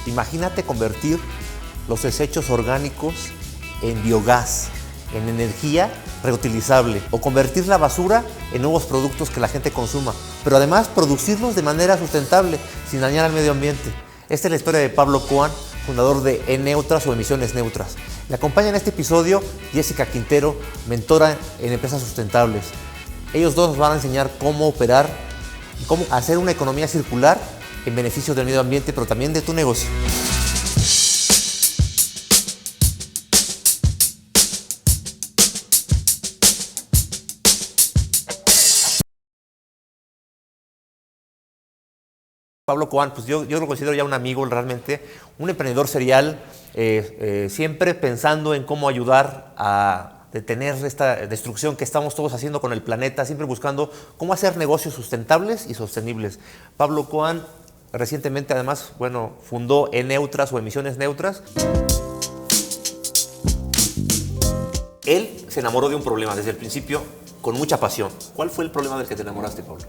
Imagínate convertir los desechos orgánicos en biogás, en energía reutilizable, o convertir la basura en nuevos productos que la gente consuma, pero además producirlos de manera sustentable, sin dañar al medio ambiente. Esta es la historia de Pablo Kohan, fundador de E-Neutras o Emisiones Neutras. Me acompaña en este episodio Jessica Quintero, mentora en empresas sustentables. Ellos dos nos van a enseñar cómo operar y cómo hacer una economía circular en beneficio del medio ambiente, pero también de tu negocio. Pablo Kohan, pues yo lo considero ya un amigo realmente, un emprendedor serial, siempre pensando en cómo ayudar a detener esta destrucción que estamos todos haciendo con el planeta, siempre buscando cómo hacer negocios sustentables y sostenibles. Pablo Kohan recientemente además, fundó E-Neutras o Emisiones Neutras. Él se enamoró de un problema desde el principio con mucha pasión. ¿Cuál fue el problema del que te enamoraste, Pablo?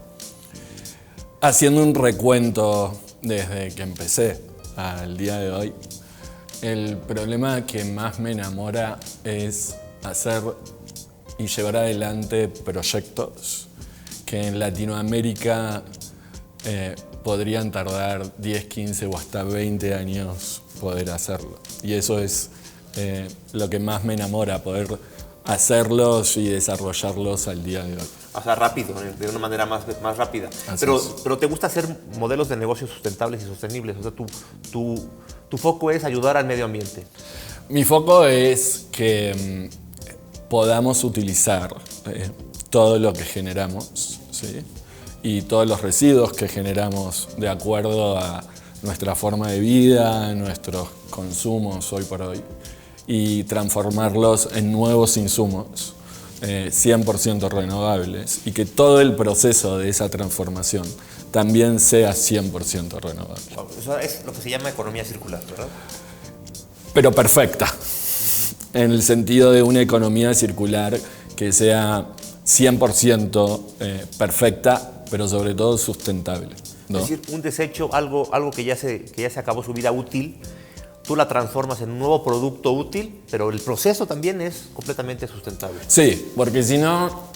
Haciendo un recuento desde que empecé al día de hoy, el problema que más me enamora es hacer y llevar adelante proyectos que en Latinoamérica podrían tardar 10, 15 o hasta 20 años poder hacerlo. Y eso es lo que más me enamora, poder hacerlos y desarrollarlos al día de hoy. O sea, rápido, de una manera más rápida. Pero te gusta hacer modelos de negocios sustentables y sostenibles. O sea, tu foco es ayudar al medio ambiente. Mi foco es que podamos utilizar todo lo que generamos, ¿sí? Y todos los residuos que generamos de acuerdo a nuestra forma de vida, nuestros consumos hoy por hoy, y transformarlos en nuevos insumos 100% renovables, y que todo el proceso de esa transformación también sea 100% renovable. Eso es lo que se llama economía circular, ¿verdad? Pero perfecta, en el sentido de una economía circular que sea 100% perfecta, pero sobre todo sustentable, ¿no? Es decir, un desecho, algo que ya se acabó su vida útil, tú la transformas en un nuevo producto útil, pero el proceso también es completamente sustentable. Sí, porque si no,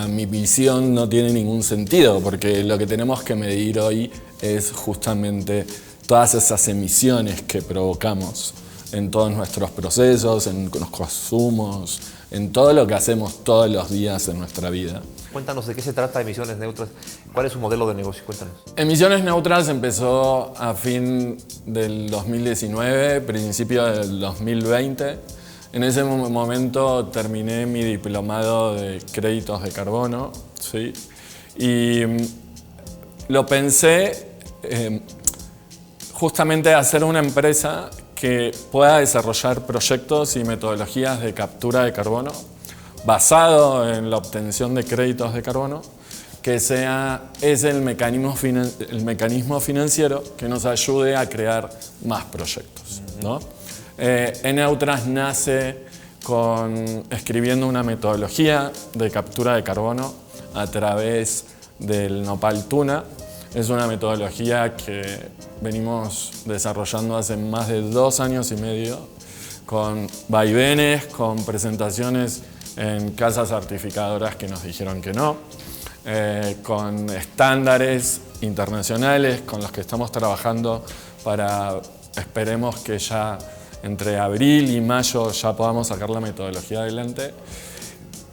mi visión no tiene ningún sentido, porque lo que tenemos que medir hoy es justamente todas esas emisiones que provocamos en todos nuestros procesos, en los consumos, en todo lo que hacemos todos los días en nuestra vida. Cuéntanos de qué se trata Emisiones Neutras. ¿Cuál es su modelo de negocio? Cuéntanos. Emisiones Neutras empezó a fin del 2019, principio del 2020. En ese momento terminé mi diplomado de créditos de carbono, ¿sí? Y lo pensé justamente hacer una empresa que pueda desarrollar proyectos y metodologías de captura de carbono basado en la obtención de créditos de carbono, que es el mecanismo financiero que nos ayude a crear más proyectos, ¿no? E-Neutras nace escribiendo una metodología de captura de carbono a través del nopal tuna. Es una metodología que venimos desarrollando hace más de 2 años y medio, con vaivenes, con presentaciones en casas certificadoras que nos dijeron que no, con estándares internacionales con los que estamos trabajando para, esperemos que ya entre abril y mayo ya podamos sacar la metodología adelante.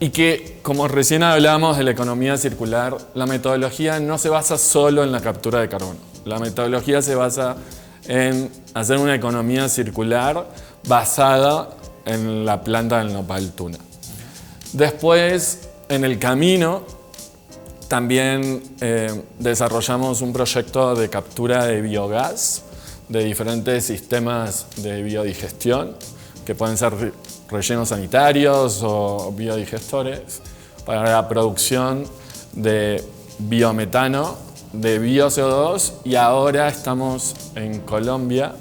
Y que, como recién hablábamos de la economía circular, la metodología no se basa solo en la captura de carbono. La metodología se basa en hacer una economía circular basada en la planta del nopal tuna. Después, en el camino, también desarrollamos un proyecto de captura de biogás de diferentes sistemas de biodigestión, que pueden ser rellenos sanitarios o biodigestores, para la producción de biometano, de bio-CO2, y ahora estamos en Colombia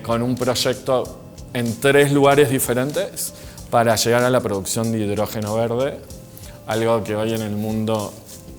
con un proyecto en 3 lugares diferentes para llegar a la producción de hidrógeno verde, algo que hoy en el mundo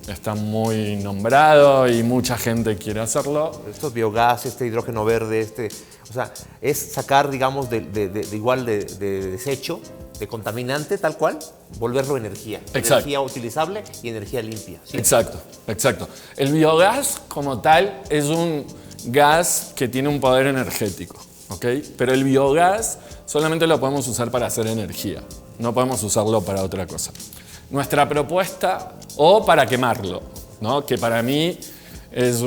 está muy nombrado y mucha gente quiere hacerlo. Estos biogás, este hidrógeno verde, o sea, es sacar, digamos, de desecho, de contaminante tal cual, volverlo energía. Exacto. Energía utilizable y energía limpia. ¿Sí? Exacto, exacto. El biogás como tal es un gas que tiene un poder energético, ¿ok? Pero el biogás solamente lo podemos usar para hacer energía, no podemos usarlo para otra cosa. Nuestra propuesta, o para quemarlo, ¿no? Que para mí es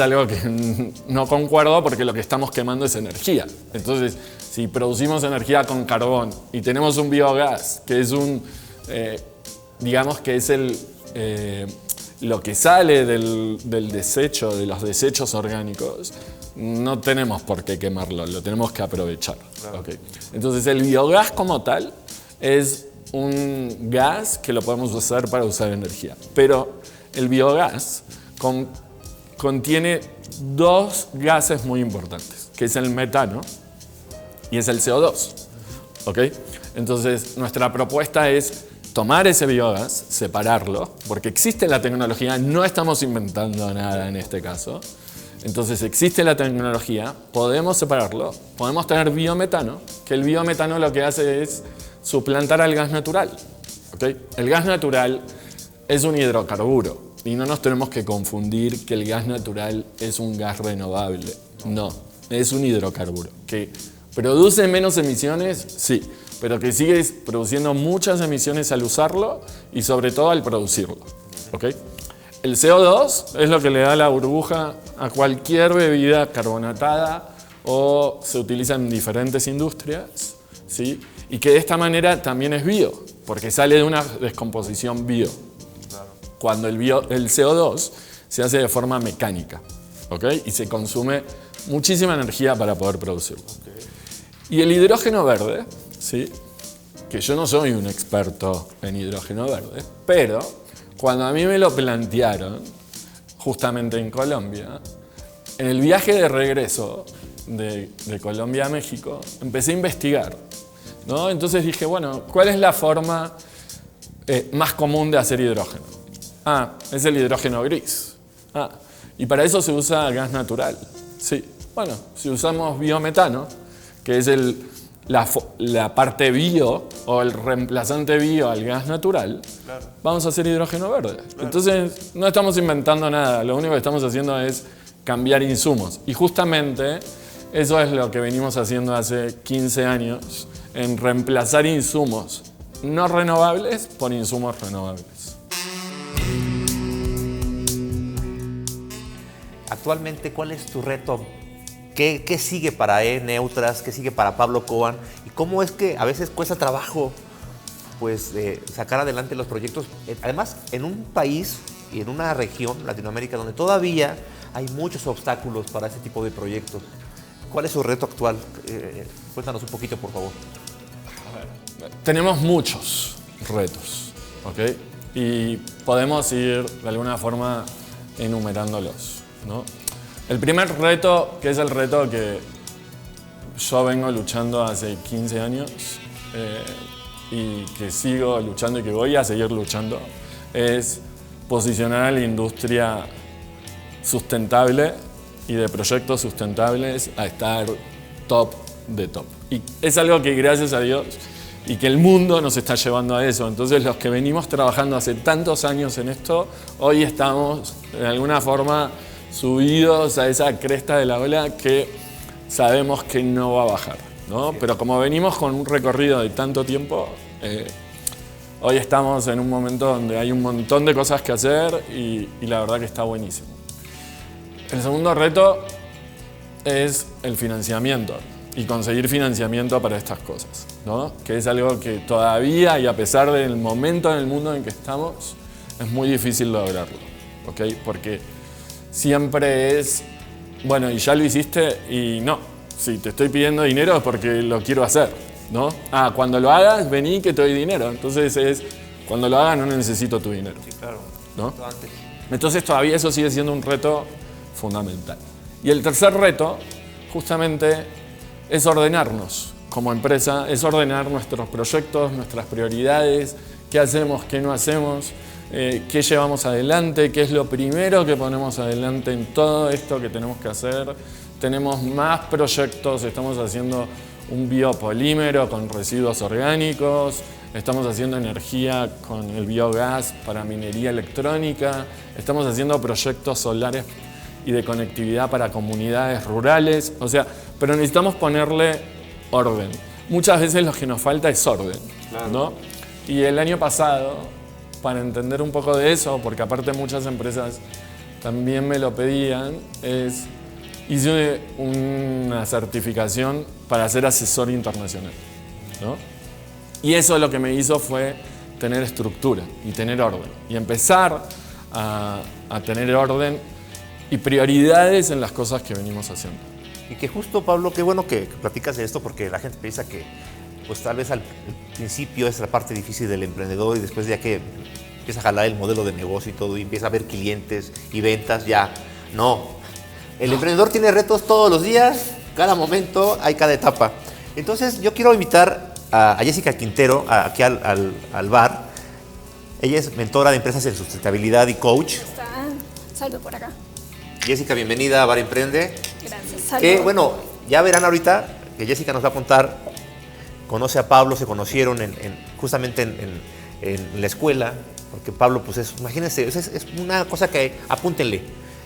algo que no concuerdo porque lo que estamos quemando es energía. Entonces, si producimos energía con carbón y tenemos un biogás, que es digamos que es lo que sale del desecho, de los desechos orgánicos, no tenemos por qué quemarlo, lo tenemos que aprovechar. Claro. Okay. Entonces, el biogás como tal es un gas que lo podemos usar para usar energía. Pero el biogás contiene dos gases muy importantes, que es el metano y es el CO2. ¿Ok? Entonces, nuestra propuesta es tomar ese biogás, separarlo, porque existe la tecnología, no estamos inventando nada en este caso. Entonces, existe la tecnología, podemos separarlo, podemos tener biometano, que el biometano lo que hace es suplantar al gas natural. ¿Okay? El gas natural es un hidrocarburo y no nos tenemos que confundir que el gas natural es un gas renovable. No, es un hidrocarburo que produce menos emisiones, sí, pero que sigue produciendo muchas emisiones al usarlo y sobre todo al producirlo. ¿Okay? El CO2 es lo que le da la burbuja a cualquier bebida carbonatada o se utiliza en diferentes industrias, ¿sí? Y que de esta manera también es bio, porque sale de una descomposición bio. Claro. Cuando el CO2 se hace de forma mecánica, ¿ok? Y se consume muchísima energía para poder producirlo. Okay. Y el hidrógeno verde, ¿sí? Que yo no soy un experto en hidrógeno verde, pero cuando a mí me lo plantearon, justamente en Colombia, en el viaje de regreso de Colombia a México, empecé a investigar, ¿no? Entonces dije, bueno, ¿cuál es la forma más común de hacer hidrógeno? Es el hidrógeno gris. Y para eso se usa gas natural. Sí, bueno, si usamos biometano, que es la parte bio o el reemplazante bio al gas natural, claro, vamos a hacer hidrógeno verde. Claro. Entonces, no estamos inventando nada, lo único que estamos haciendo es cambiar insumos. Y justamente eso es lo que venimos haciendo hace 15 años, en reemplazar insumos no renovables por insumos renovables. Actualmente, ¿cuál es tu reto? ¿Qué sigue para E-Neutras? ¿Qué sigue para Pablo Kohan? ¿Y cómo es que a veces cuesta trabajo pues, sacar adelante los proyectos? Además, en un país y en una región, Latinoamérica, donde todavía hay muchos obstáculos para ese tipo de proyectos. ¿Cuál es su reto actual? Cuéntanos un poquito, por favor. Tenemos muchos retos, ¿ok? Y podemos ir de alguna forma enumerándolos, ¿no? El primer reto, que es el reto que yo vengo luchando hace 15 años y que sigo luchando y que voy a seguir luchando, es posicionar a la industria sustentable y de proyectos sustentables a estar top de top. Y es algo que, gracias a Dios, y que el mundo nos está llevando a eso. Entonces, los que venimos trabajando hace tantos años en esto, hoy estamos de alguna forma subidos a esa cresta de la ola que sabemos que no va a bajar, ¿no? Sí. Pero como venimos con un recorrido de tanto tiempo, hoy estamos en un momento donde hay un montón de cosas que hacer y la verdad que está buenísimo. El segundo reto es el financiamiento y conseguir financiamiento para estas cosas, ¿no? Que es algo que todavía, y a pesar del momento en el mundo en que estamos, es muy difícil lograrlo, ¿ok? Porque siempre es, bueno, y ya lo hiciste y no, si te estoy pidiendo dinero es porque lo quiero hacer, ¿no? Cuando lo hagas, vení que te doy dinero. Entonces es, cuando lo hagas no necesito tu dinero. Sí, claro. ¿No? Entonces todavía eso sigue siendo un reto fundamental. Y el tercer reto, justamente, es ordenarnos como empresa, es ordenar nuestros proyectos, nuestras prioridades, qué hacemos, qué no hacemos. qué llevamos adelante, qué es lo primero que ponemos adelante en todo esto que tenemos que hacer. Tenemos más proyectos, estamos haciendo un biopolímero con residuos orgánicos, estamos haciendo energía con el biogás para minería electrónica, estamos haciendo proyectos solares y de conectividad para comunidades rurales, o sea, pero necesitamos ponerle orden. Muchas veces lo que nos falta es orden, claro, ¿no? Y el año pasado, para entender un poco de eso, porque aparte muchas empresas también me lo pedían, hice una certificación para ser asesor internacional, ¿no? Y eso lo que me hizo fue tener estructura y tener orden. Y empezar a tener orden y prioridades en las cosas que venimos haciendo. Y que justo, Pablo, qué bueno que platicas de esto, porque la gente piensa que pues tal vez al principio es la parte difícil del emprendedor y después ya que empieza a jalar el modelo de negocio y todo y empieza a ver clientes y ventas, ya no. El emprendedor tiene retos todos los días, cada momento, hay cada etapa. Entonces yo quiero invitar a Jessica Quintero aquí al bar. Ella es mentora de empresas en sustentabilidad y coach. Salud por acá. Jessica, bienvenida a Bar Emprende. Gracias, salud. Que bueno, ya verán ahorita que Jessica nos va a contar, conoce a Pablo, se conocieron justamente en la escuela, porque Pablo, pues imagínense, es una cosa que apúntenle.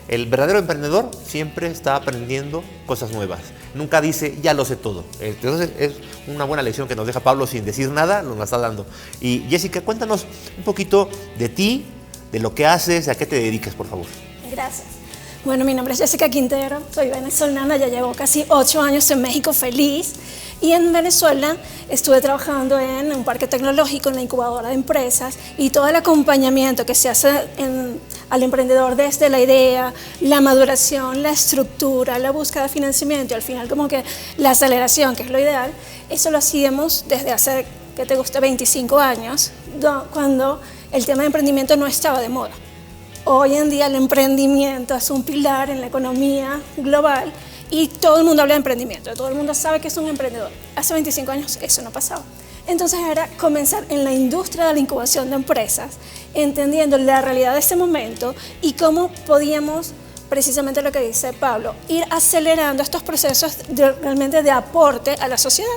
El verdadero emprendedor siempre está aprendiendo cosas nuevas. Nunca dice, ya lo sé todo. Entonces es una buena lección que nos deja Pablo sin decir nada, nos la está dando. Y Jessica, cuéntanos un poquito de ti, de lo que haces, a qué te dedicas, por favor. Gracias. Bueno, mi nombre es Jessica Quintero, soy venezolana, ya llevo casi 8 años en México feliz. Y en Venezuela estuve trabajando en un parque tecnológico, en la incubadora de empresas, y todo el acompañamiento que se hace al emprendedor desde la idea, la maduración, la estructura, la búsqueda de financiamiento y al final como que la aceleración, que es lo ideal, eso lo hacíamos desde hace, que te guste, 25 años, cuando el tema de emprendimiento no estaba de moda. Hoy en día el emprendimiento es un pilar en la economía global y todo el mundo habla de emprendimiento, todo el mundo sabe que es un emprendedor. Hace 25 años eso no pasaba. Entonces era comenzar en la industria de la incubación de empresas, entendiendo la realidad de ese momento y cómo podíamos, precisamente lo que dice Pablo, ir acelerando estos procesos realmente de aporte a la sociedad.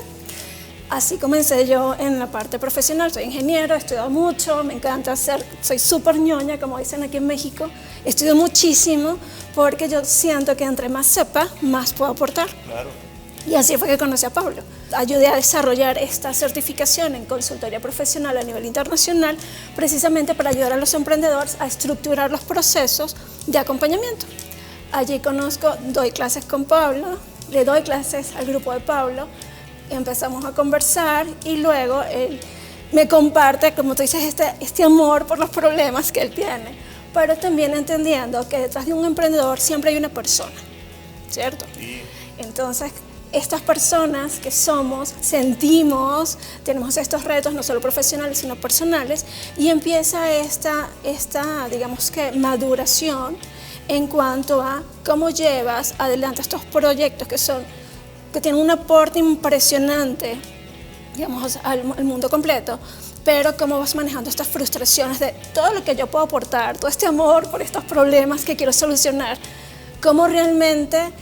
Así comencé yo en la parte profesional, soy ingeniero, he estudiado mucho, me encanta soy súper ñoña, como dicen aquí en México, estudio muchísimo porque yo siento que entre más sepa, más puedo aportar. Claro. Y así fue que conocí a Pablo. Ayudé a desarrollar esta certificación en consultoría profesional a nivel internacional, precisamente para ayudar a los emprendedores a estructurar los procesos de acompañamiento. Allí doy clases con Pablo, le doy clases al grupo de Pablo, empezamos a conversar y luego él me comparte, como tú dices, este amor por los problemas que él tiene, pero también entendiendo que detrás de un emprendedor siempre hay una persona, ¿cierto? Sí. Entonces, estas personas que somos, sentimos, tenemos estos retos no solo profesionales sino personales y empieza esta digamos que maduración en cuanto a cómo llevas adelante estos proyectos que tienen un aporte impresionante, digamos, al mundo completo, pero cómo vas manejando estas frustraciones de todo lo que yo puedo aportar, todo este amor por estos problemas que quiero solucionar, cómo realmente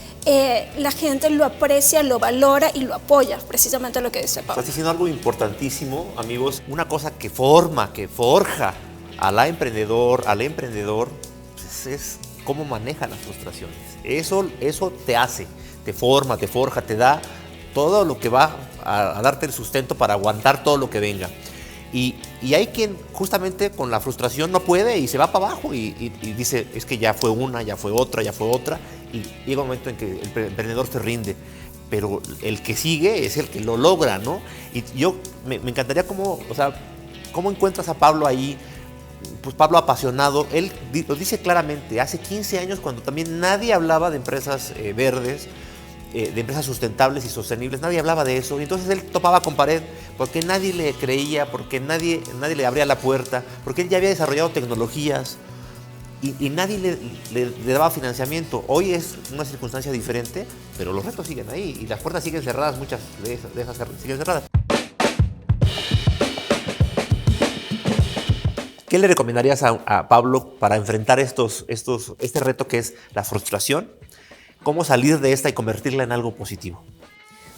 la gente lo aprecia, lo valora y lo apoya, precisamente lo que dice Pablo. Estás diciendo algo importantísimo, amigos, una cosa que forja al emprendedor, pues es cómo maneja las frustraciones. Eso te forma, te forja, te da todo lo que va a darte el sustento para aguantar todo lo que venga. Y hay quien justamente con la frustración no puede y se va para abajo y dice, es que ya fue una, ya fue otra, y llega un momento en que el emprendedor se rinde. Pero el que sigue es el que lo logra, ¿no? Y yo me encantaría cómo encuentras a Pablo ahí. Pues Pablo apasionado, él lo dice claramente, hace 15 años cuando también nadie hablaba de empresas verdes, de empresas sustentables y sostenibles, nadie hablaba de eso, y entonces él topaba con pared porque nadie le creía, porque nadie le abría la puerta, porque él ya había desarrollado tecnologías y nadie le daba financiamiento. Hoy es una circunstancia diferente, pero los retos siguen ahí y las puertas siguen cerradas, muchas de esas siguen cerradas. ¿Qué le recomendarías a Pablo para enfrentar este reto que es la frustración? ¿Cómo salir de esta y convertirla en algo positivo?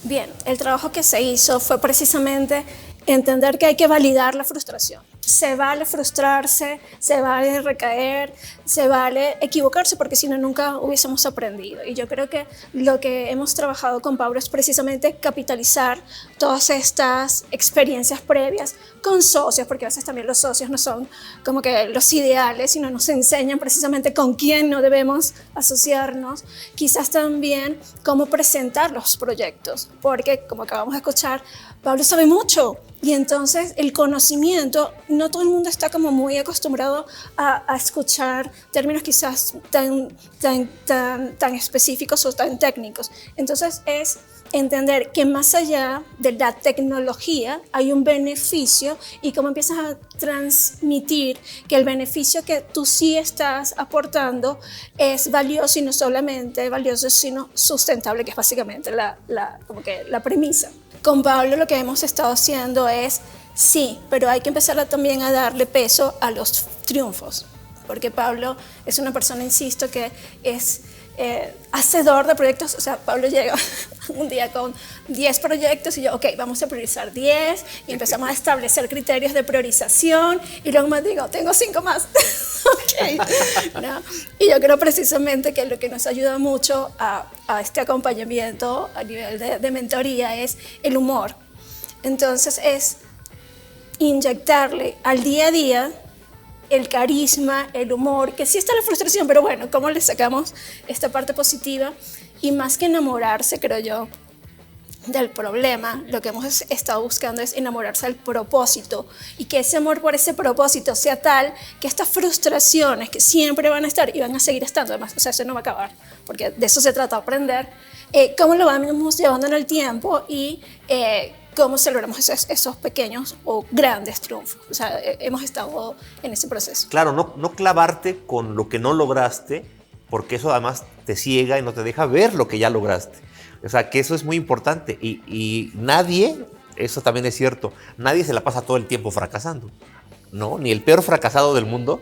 Bien, el trabajo que se hizo fue precisamente entender que hay que validar la frustración. Se vale frustrarse, se vale recaer, se vale equivocarse, porque si no, nunca hubiésemos aprendido. Y yo creo que lo que hemos trabajado con Pablo es precisamente capitalizar todas estas experiencias previas con socios, porque a veces también los socios no son como que los ideales, sino nos enseñan precisamente con quién no debemos asociarnos. Quizás también cómo presentar los proyectos, porque como acabamos de escuchar, Pablo sabe mucho. Y entonces el conocimiento, no todo el mundo está como muy acostumbrado a escuchar términos quizás tan específicos o tan técnicos. Entonces es entender que más allá de la tecnología hay un beneficio y cómo empiezas a transmitir que el beneficio que tú sí estás aportando es valioso, y no solamente valioso, sino sustentable, que es básicamente como que la premisa. Con Pablo lo que hemos estado haciendo es, sí, pero hay que empezar también a darle peso a los triunfos, porque Pablo es una persona, insisto, que es hacedor de proyectos. O sea, Pablo llega un día con 10 proyectos y yo, ok, vamos a priorizar 10 y empezamos a establecer criterios de priorización y luego me digo, tengo 5 más. Okay. ¿No? Y yo creo precisamente que lo que nos ayuda mucho a este acompañamiento a nivel de mentoría es el humor. Entonces es inyectarle al día a día el carisma, el humor, que sí está la frustración, pero bueno, ¿cómo le sacamos esta parte positiva? Y más que enamorarse, creo yo, del problema, lo que hemos estado buscando es enamorarse del propósito, y que ese amor por ese propósito sea tal que estas frustraciones que siempre van a estar y van a seguir estando, además, o sea, eso no va a acabar, porque de eso se trata de aprender, cómo lo vamos llevando en el tiempo y cómo celebramos esos pequeños o grandes triunfos. O sea, hemos estado en ese proceso. Claro, no clavarte con lo que no lograste, porque eso además te ciega y no te deja ver lo que ya lograste. O sea, que eso es muy importante. Y nadie, eso también es cierto, nadie se la pasa todo el tiempo fracasando, ¿no? Ni el peor fracasado del mundo.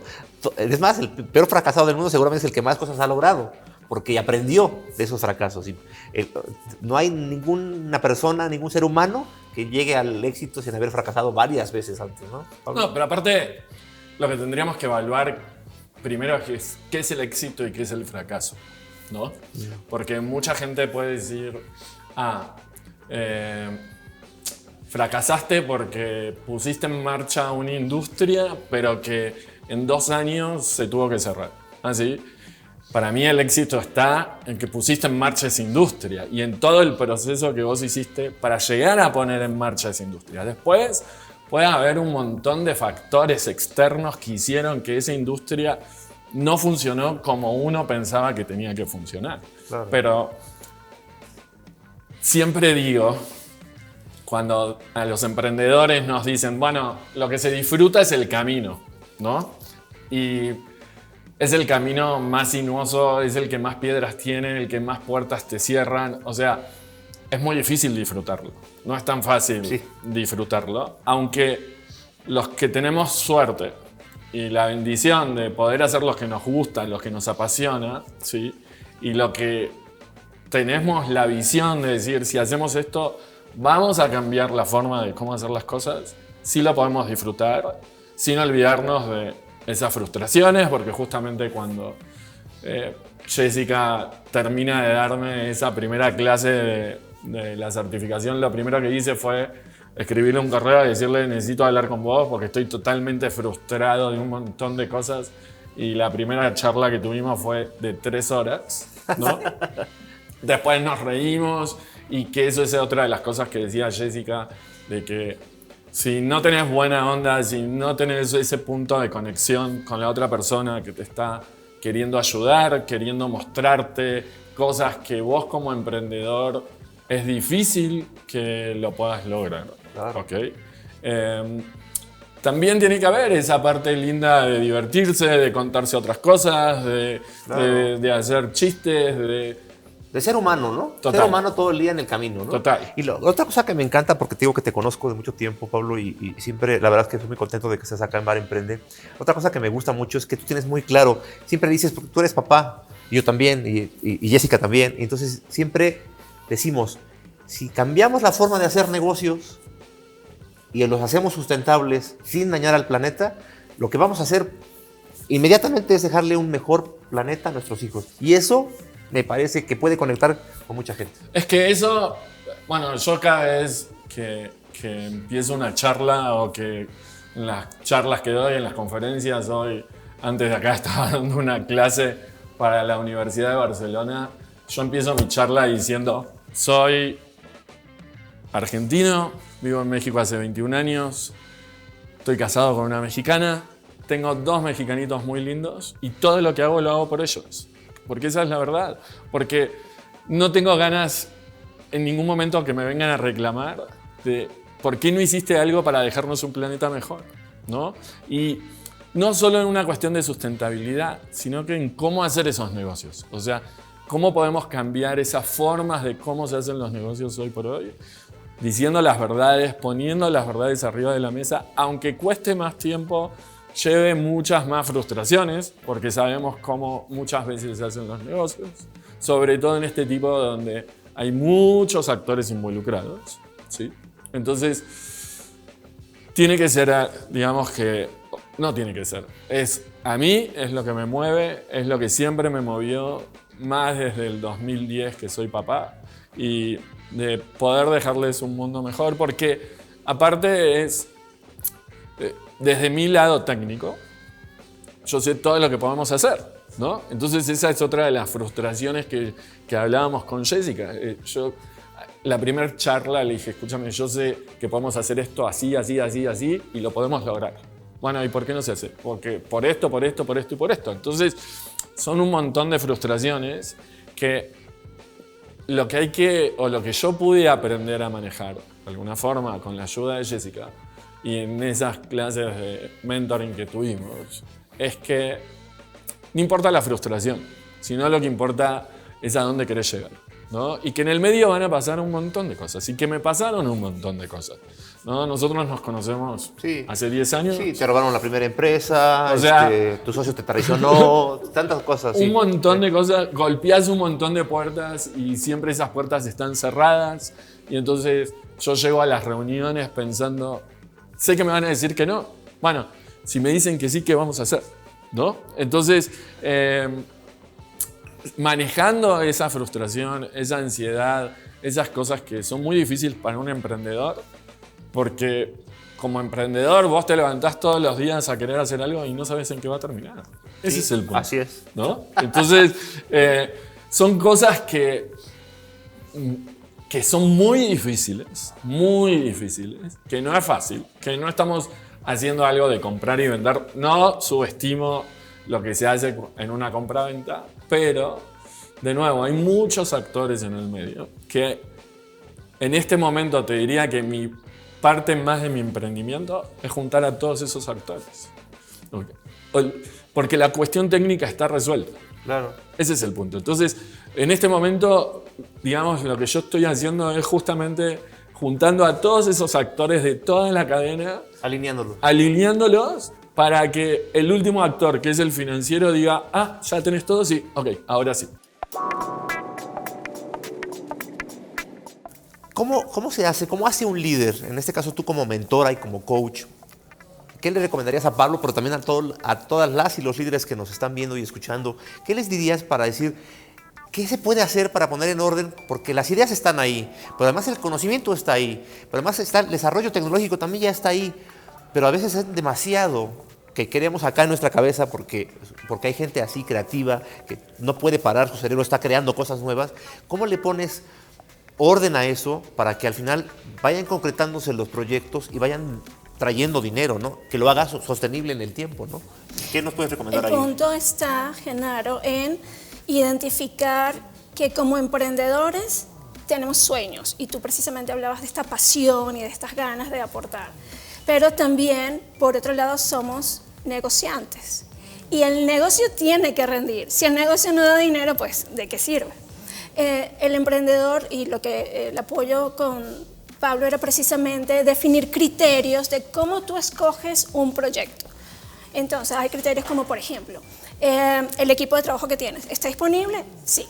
Es más, el peor fracasado del mundo seguramente es el que más cosas ha logrado, porque aprendió de esos fracasos. No hay ninguna persona, ningún ser humano que llegue al éxito sin haber fracasado varias veces antes, ¿no, Pablo? No, pero aparte, lo que tendríamos que evaluar primero es qué es el éxito y qué es el fracaso, ¿no? Porque mucha gente puede decir, fracasaste porque pusiste en marcha una industria, pero que en 2 años se tuvo que cerrar. ¿Así? Para mí el éxito está en que pusiste en marcha esa industria y en todo el proceso que vos hiciste para llegar a poner en marcha esa industria. Después puede haber un montón de factores externos que hicieron que esa industria no funcionó como uno pensaba que tenía que funcionar. Claro. Pero siempre digo, cuando a los emprendedores nos dicen, bueno, lo que se disfruta es el camino, ¿no? Y es el camino más sinuoso, es el que más piedras tiene, el que más puertas te cierran. O sea, es muy difícil disfrutarlo. No es tan fácil disfrutarlo. Aunque los que tenemos suerte y la bendición de poder hacer lo que nos gusta, lo que nos apasiona, ¿sí? Y lo que tenemos la visión de decir, si hacemos esto, vamos a cambiar la forma de cómo hacer las cosas, sí lo podemos disfrutar, sin olvidarnos de esas frustraciones, porque justamente cuando Jessica termina de darme esa primera clase de la certificación, lo primero que hice fue escribirle un correo y decirle, necesito hablar con vos porque estoy totalmente frustrado de un montón de cosas, y la primera charla que tuvimos fue de 3 horas, ¿no? Después nos reímos, y que eso es otra de las cosas que decía Jessica, de que si no tenés buena onda, si no tenés ese punto de conexión con la otra persona que te está queriendo ayudar, queriendo mostrarte cosas que vos como emprendedor es difícil que lo puedas lograr. Claro. ¿Okay? También tiene que haber esa parte linda de divertirse, de contarse otras cosas, de hacer chistes, de ser humano, ¿no? Total. Ser humano todo el día en el camino, ¿no? Total. Y otra cosa que me encanta, porque te digo que te conozco de mucho tiempo, Pablo, y siempre, la verdad es que estoy muy contento de que estés acá en Bar Emprende. Otra cosa que me gusta mucho es que tú tienes muy claro, siempre dices, tú eres papá, y yo también, y Jessica también, y entonces siempre decimos, si cambiamos la forma de hacer negocios y los hacemos sustentables sin dañar al planeta, lo que vamos a hacer inmediatamente es dejarle un mejor planeta a nuestros hijos. Y eso me parece que puede conectar con mucha gente. Es que eso, bueno, yo cada vez que empiezo una charla o que en las charlas que doy, en las conferencias, hoy, antes de acá estaba dando una clase para la Universidad de Barcelona, yo empiezo mi charla diciendo, soy argentino, vivo en México hace 21 años, estoy casado con una mexicana, tengo 2 mexicanitos muy lindos y todo lo que hago lo hago por ellos. Porque esa es la verdad. Porque no tengo ganas en ningún momento que me vengan a reclamar de por qué no hiciste algo para dejarnos un planeta mejor, ¿no? Y no solo en una cuestión de sustentabilidad, sino que en cómo hacer esos negocios. O sea, cómo podemos cambiar esas formas de cómo se hacen los negocios hoy por hoy, diciendo las verdades, poniendo las verdades arriba de la mesa, aunque cueste más tiempo, lleve muchas más frustraciones, porque sabemos cómo muchas veces se hacen los negocios, sobre todo en este tipo donde hay muchos actores involucrados, ¿sí? Entonces, tiene que ser, digamos que, no tiene que ser, a mí es lo que me mueve, es lo que siempre me movió, más desde el 2010 que soy papá, y de poder dejarles un mundo mejor, porque aparte es, desde mi lado técnico, yo sé todo lo que podemos hacer, ¿no? Entonces esa es otra de las frustraciones que hablábamos con Jessica. Yo, la primera charla le dije, escúchame, yo sé que podemos hacer esto así, así, así, así, y lo podemos lograr. Bueno, ¿y por qué no se hace? Porque por esto y por esto. Entonces, son un montón de frustraciones que lo que yo pude aprender a manejar, de alguna forma, con la ayuda de Jessica, y en esas clases de mentoring que tuvimos, es que no importa la frustración, sino lo que importa es a dónde querés llegar, ¿no? Y que en el medio van a pasar un montón de cosas, y que me pasaron un montón de cosas, ¿no? Nosotros nos conocemos hace 10 años. Sí, te robaron la primera empresa, o sea, tu socio te traicionó, tantas cosas. Un montón de cosas, golpeás un montón de puertas y siempre esas puertas están cerradas, y entonces yo llego a las reuniones pensando, sé que me van a decir que no. Bueno, si me dicen que sí, ¿qué vamos a hacer? ¿No? Entonces, manejando esa frustración, esa ansiedad, esas cosas que son muy difíciles para un emprendedor, porque como emprendedor vos te levantás todos los días a querer hacer algo y no sabes en qué va a terminar. Ese es el punto. Así es. ¿No? Entonces, son cosas que son muy difíciles, que no es fácil, que no estamos haciendo algo de comprar y vender. No subestimo lo que se hace en una compra-venta, pero, de nuevo, hay muchos actores en el medio que en este momento te diría que mi parte más de mi emprendimiento es juntar a todos esos actores. Porque la cuestión técnica está resuelta. Claro. Ese es el punto. Entonces, en este momento, digamos, lo que yo estoy haciendo es justamente juntando a todos esos actores de toda la cadena. Alineándolos para que el último actor, que es el financiero, diga, ya tenés todo, sí, ok, ahora sí. ¿Cómo se hace? ¿Cómo hace un líder? En este caso tú como mentora y como coach. ¿Qué le recomendarías a Pablo, pero también a todas las y los líderes que nos están viendo y escuchando? ¿Qué les dirías para decir qué se puede hacer para poner en orden? Porque las ideas están ahí, pero además el conocimiento está ahí, pero además está el desarrollo tecnológico también ya está ahí, pero a veces es demasiado que queremos acá en nuestra cabeza porque hay gente así creativa que no puede parar, su cerebro está creando cosas nuevas. ¿Cómo le pones orden a eso para que al final vayan concretándose los proyectos y vayan trayendo dinero, ¿no? Que lo haga sostenible en el tiempo, ¿no? ¿Qué nos puedes recomendar ahí? El punto está, Genaro, en identificar que como emprendedores tenemos sueños, y tú precisamente hablabas de esta pasión y de estas ganas de aportar, pero también, por otro lado, somos negociantes y el negocio tiene que rendir. Si el negocio no da dinero, pues ¿de qué sirve? El emprendedor y lo que el apoyo con Pablo era precisamente definir criterios de cómo tú escoges un proyecto. Entonces, hay criterios como, por ejemplo, el equipo de trabajo que tienes, ¿está disponible? Sí.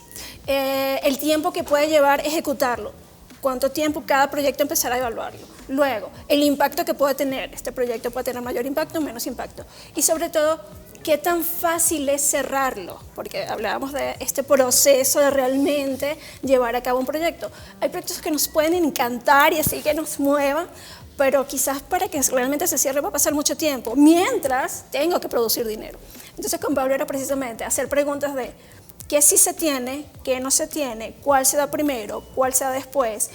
El tiempo que puede llevar ejecutarlo, cuánto tiempo cada proyecto empezará a evaluarlo. Luego, el impacto que puede tener, este proyecto puede tener mayor impacto o menos impacto. Y sobre todo, qué tan fácil es cerrarlo, porque hablábamos de este proceso de realmente llevar a cabo un proyecto. Hay proyectos que nos pueden encantar y así que nos muevan, pero quizás para que realmente se cierre va a pasar mucho tiempo, mientras tengo que producir dinero. Entonces con Pablo era precisamente hacer preguntas de qué sí se tiene, qué no se tiene, cuál se da primero, cuál se da después,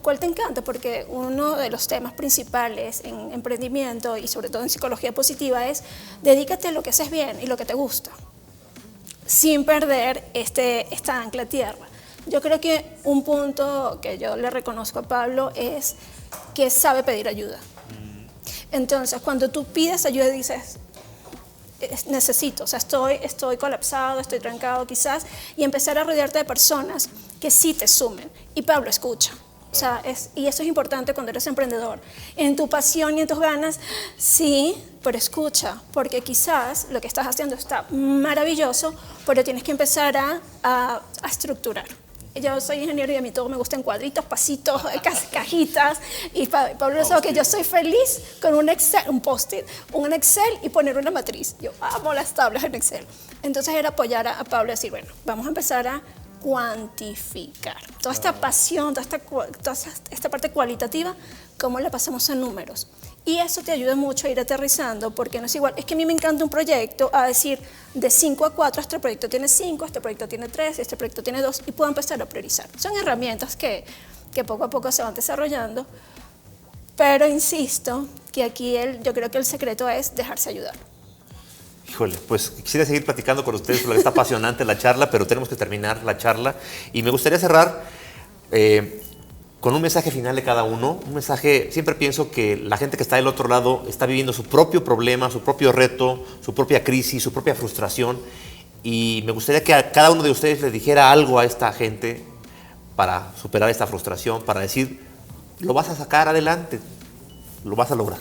cuál te encanta, porque uno de los temas principales en emprendimiento y sobre todo en psicología positiva es dedícate a lo que haces bien y lo que te gusta, sin perder esta ancla a tierra. Yo creo que un punto que yo le reconozco a Pablo es que sabe pedir ayuda. Entonces, cuando tú pides ayuda y dices, necesito, o sea, estoy colapsado, estoy trancado quizás, y empezar a rodearte de personas que sí te sumen. Y Pablo escucha. O sea, y eso es importante cuando eres emprendedor. En tu pasión y en tus ganas, sí, pero escucha, porque quizás lo que estás haciendo está maravilloso, pero tienes que empezar a estructurar. Yo soy ingeniero y a mí todo me gusta en cuadritos, pasitos, cajitas. Y Pablo sabe que yo soy feliz con un Excel, un post-it, un Excel y poner una matriz. Yo amo las tablas en Excel. Entonces era apoyar a Pablo y decir, bueno, vamos a empezar a cuantificar. Toda esta pasión, toda esta parte cualitativa, ¿cómo la pasamos a números? Y eso te ayuda mucho a ir aterrizando, porque no es igual. Es que a mí me encanta un proyecto, a decir de 5 a 4, este proyecto tiene 5, este proyecto tiene 3, este proyecto tiene 2, y puedo empezar a priorizar. Son herramientas que poco a poco se van desarrollando, pero insisto que aquí yo creo que el secreto es dejarse ayudar. Híjole, pues quisiera seguir platicando con ustedes porque está apasionante la charla, pero tenemos que terminar la charla. Y me gustaría cerrar con un mensaje final de cada uno. Un mensaje, siempre pienso que la gente que está del otro lado está viviendo su propio problema, su propio reto, su propia crisis, su propia frustración. Y me gustaría que a cada uno de ustedes le dijera algo a esta gente para superar esta frustración, para decir, lo vas a sacar adelante, lo vas a lograr.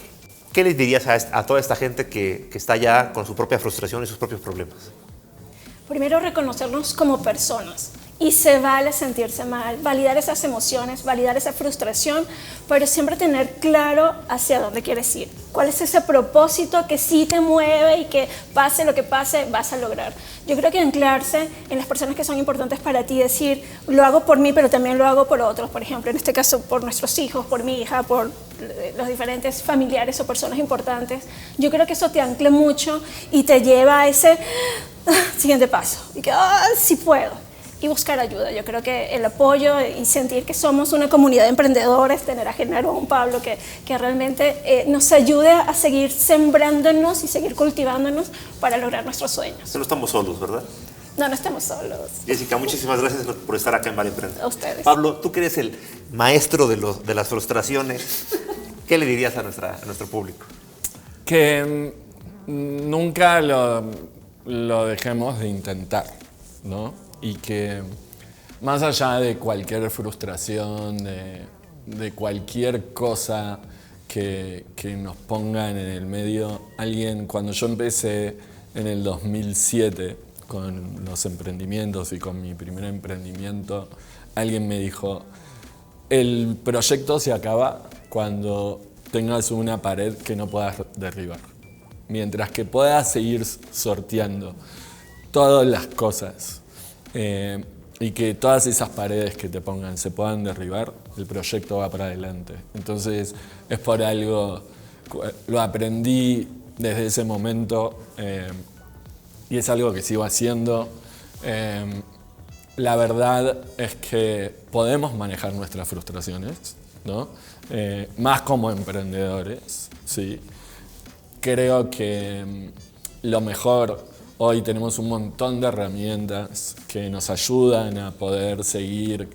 ¿Qué les dirías a toda esta gente que está ya con su propia frustración y sus propios problemas? Primero, reconocernos como personas. Y se vale sentirse mal, validar esas emociones, validar esa frustración, pero siempre tener claro hacia dónde quieres ir. ¿Cuál es ese propósito que sí te mueve y que pase lo que pase, vas a lograr? Yo creo que anclarse en las personas que son importantes para ti, decir, lo hago por mí, pero también lo hago por otros. Por ejemplo, en este caso, por nuestros hijos, por mi hija, por los diferentes familiares o personas importantes. Yo creo que eso te ancla mucho y te lleva a ese siguiente paso. Y que, sí puedo. Y buscar ayuda. Yo creo que el apoyo y sentir que somos una comunidad de emprendedores, tener a Genaro, a un Pablo que realmente nos ayude a seguir sembrándonos y seguir cultivándonos para lograr nuestros sueños. No estamos solos, ¿verdad? No estamos solos. Jessica, muchísimas gracias por estar acá en Vale Emprende. A ustedes. Pablo, tú que eres el maestro de las frustraciones, ¿qué le dirías a nuestro público? Que nunca lo dejemos de intentar, ¿no? Y que más allá de cualquier frustración, de cualquier cosa que nos pongan en el medio, cuando yo empecé en el 2007 con los emprendimientos y con mi primer emprendimiento, alguien me dijo, el proyecto se acaba cuando tengas una pared que no puedas derribar. Mientras que puedas seguir sorteando todas las cosas y que todas esas paredes que te pongan se puedan derribar, el proyecto va para adelante. Entonces es por algo, lo aprendí desde ese momento y es algo que sigo haciendo. La verdad es que podemos manejar nuestras frustraciones, ¿no? Más como emprendedores, ¿sí? Creo que lo mejor, hoy tenemos un montón de herramientas que nos ayudan a poder seguir,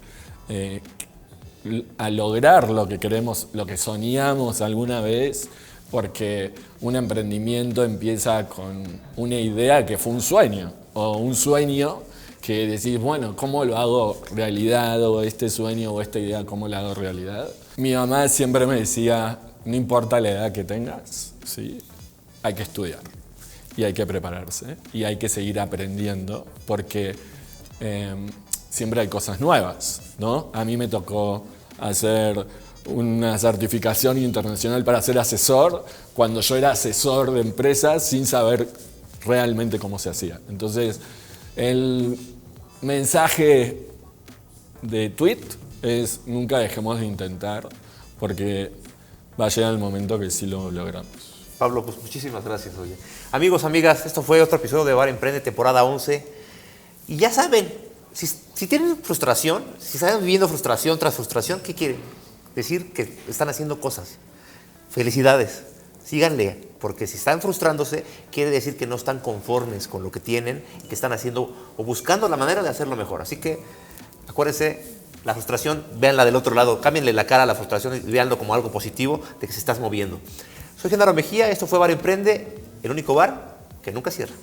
a lograr lo que queremos, lo que soñamos alguna vez, porque un emprendimiento empieza con una idea que fue un sueño, o un sueño que decís, bueno, ¿cómo lo hago realidad? O este sueño o esta idea, ¿cómo la hago realidad? Mi mamá siempre me decía, no importa la edad que tengas, ¿sí? Hay que estudiar y hay que prepararse y hay que seguir aprendiendo porque siempre hay cosas nuevas, ¿no? A mí me tocó hacer una certificación internacional para ser asesor cuando yo era asesor de empresas sin saber realmente cómo se hacía. Entonces, el mensaje de tweet es nunca dejemos de intentar porque va a llegar el momento que sí lo logramos. Pablo, pues muchísimas gracias. Oye. Amigos, amigas, esto fue otro episodio de Bar Emprende, temporada 11. Y ya saben, si tienen frustración, si están viviendo frustración tras frustración, ¿qué quiere decir? Que están haciendo cosas. Felicidades, síganle, porque si están frustrándose, quiere decir que no están conformes con lo que tienen, que están haciendo o buscando la manera de hacerlo mejor. Así que acuérdense, la frustración, véanla del otro lado, cámbienle la cara a la frustración y véanlo como algo positivo de que se estás moviendo. Soy Genaro Mejía, esto fue Bar Emprende, el único bar que nunca cierra.